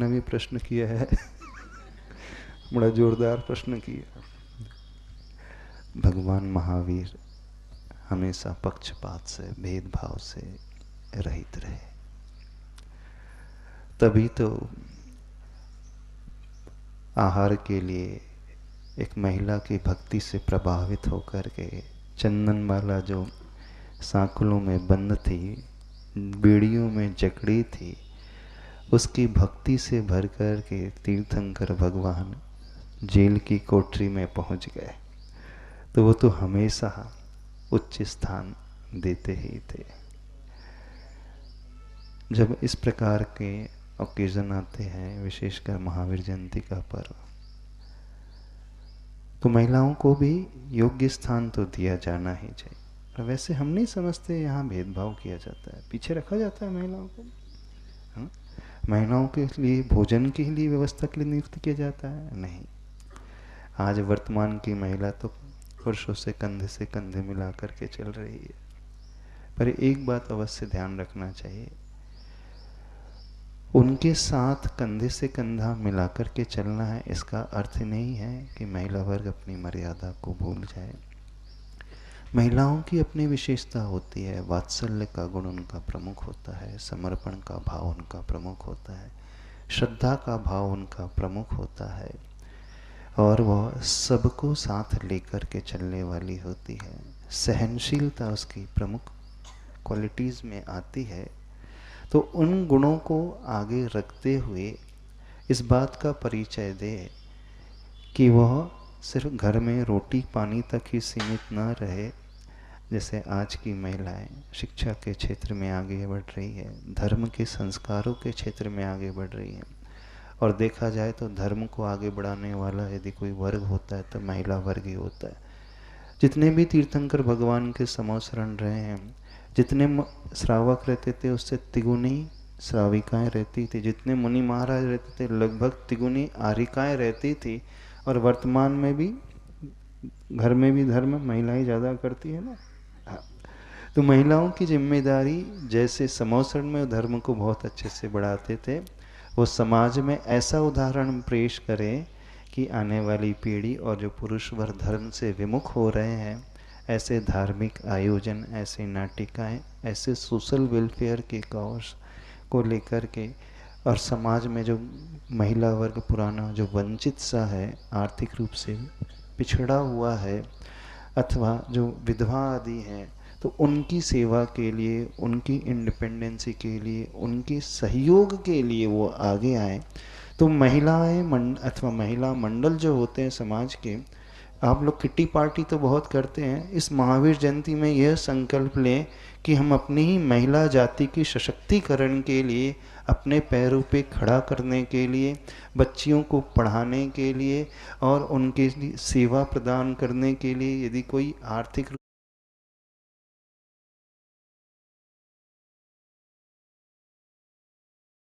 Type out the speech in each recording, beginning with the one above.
ने भी प्रश्न किया है। बड़ा जोरदार प्रश्न किया। भगवान महावीर हमेशा पक्षपात से, भेदभाव से रहित रहे। तभी तो आहार के लिए एक महिला की भक्ति से प्रभावित होकर के चंदन वाला जो सांकलों में बंद थी, बेड़ियों में जकड़ी थी, उसकी भक्ति से भर कर के तीर्थंकर भगवान जेल की कोठरी में पहुंच गए। तो वो तो हमेशा उच्च स्थान देते ही थे। जब इस प्रकार के ओकेजन आते हैं, विशेषकर महावीर जयंती का पर्व, तो महिलाओं को भी योग्य स्थान तो दिया जाना ही चाहिए। और वैसे हम नहीं समझते यहाँ भेदभाव किया जाता है, पीछे रखा जाता है महिलाओं को। हाँ? महिलाओं के लिए भोजन के लिए व्यवस्था के लिए नियुक्त किया जाता है? नहीं। आज वर्तमान की महिला तो पुरुषों से कंधे मिला करके चल रही है। पर एक बात अवश्य ध्यान रखना चाहिए, उनके साथ कंधे से कंधा मिलाकर के चलना है, इसका अर्थ नहीं है कि महिला वर्ग अपनी मर्यादा को भूल जाए। महिलाओं की अपनी विशेषता होती है। वात्सल्य का गुण उनका प्रमुख होता है, समर्पण का भाव उनका प्रमुख होता है, श्रद्धा का भाव उनका प्रमुख होता है, और वह सबको साथ लेकर के चलने वाली होती है। सहनशीलता उसकी प्रमुख क्वालिटीज़ में आती है। तो उन गुणों को आगे रखते हुए इस बात का परिचय दे कि वह सिर्फ घर में रोटी पानी तक ही सीमित न रहे। जैसे आज की महिलाएं शिक्षा के क्षेत्र में आगे बढ़ रही है, धर्म के संस्कारों के क्षेत्र में आगे बढ़ रही है। और देखा जाए तो धर्म को आगे बढ़ाने वाला यदि कोई वर्ग होता है तो महिला वर्ग ही होता है। जितने भी तीर्थंकर भगवान के समो शरण रहे हैं, जितने श्रावक रहते थे उससे तिगुनी श्राविकाएँ रहती थी, जितने मुनि महाराज रहते थे लगभग तिगुनी आरिकाएँ रहती थी। और वर्तमान में भी घर में भी धर्म महिलाएं ज़्यादा करती है ना। हाँ। तो महिलाओं की जिम्मेदारी, जैसे समोसरण में धर्म को बहुत अच्छे से बढ़ाते थे, वो समाज में ऐसा उदाहरण पेश करें कि आने वाली पीढ़ी और जो पुरुष वर्ग धर्म से विमुख हो रहे हैं, ऐसे धार्मिक आयोजन, ऐसे नाटिकाएं, ऐसे सोशल वेलफेयर के कॉज को लेकर के, और समाज में जो महिला वर्ग पुराना जो वंचित सा है, आर्थिक रूप से पिछड़ा हुआ है, अथवा जो विधवा आदि हैं, तो उनकी सेवा के लिए, उनकी इंडिपेंडेंसी के लिए, उनके सहयोग के लिए वो आगे आए। तो महिलाएं अथवा महिला मंडल जो होते हैं समाज के, आप लोग किट्टी पार्टी तो बहुत करते हैं, इस महावीर जयंती में यह संकल्प लें कि हम अपनी ही महिला जाति की सशक्तिकरण के लिए, अपने पैरों पे खड़ा करने के लिए, बच्चियों को पढ़ाने के लिए और उनके लिए सेवा प्रदान करने के लिए, यदि कोई आर्थिक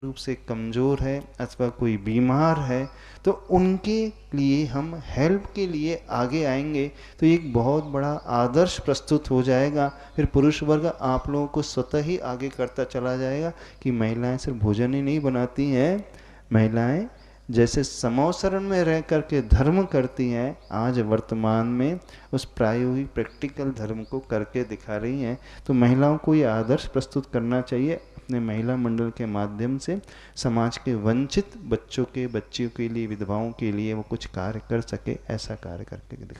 रूप से कमज़ोर है अथवा कोई बीमार है, तो उनके लिए हम हेल्प के लिए आगे आएंगे तो एक बहुत बड़ा आदर्श प्रस्तुत हो जाएगा। फिर पुरुष वर्ग आप लोगों को स्वतः ही आगे करता चला जाएगा कि महिलाएं सिर्फ भोजन ही नहीं बनाती हैं, महिलाएं जैसे समोसरण में रह करके धर्म करती हैं, आज वर्तमान में उस प्रायोगिक प्रैक्टिकल धर्म को करके दिखा रही हैं। तो महिलाओं को ये आदर्श प्रस्तुत करना चाहिए, अपने महिला मंडल के माध्यम से समाज के वंचित बच्चों के, बच्चियों के लिए, विधवाओं के लिए वो कुछ कार्य कर सके, ऐसा कार्य करके दिखाएं।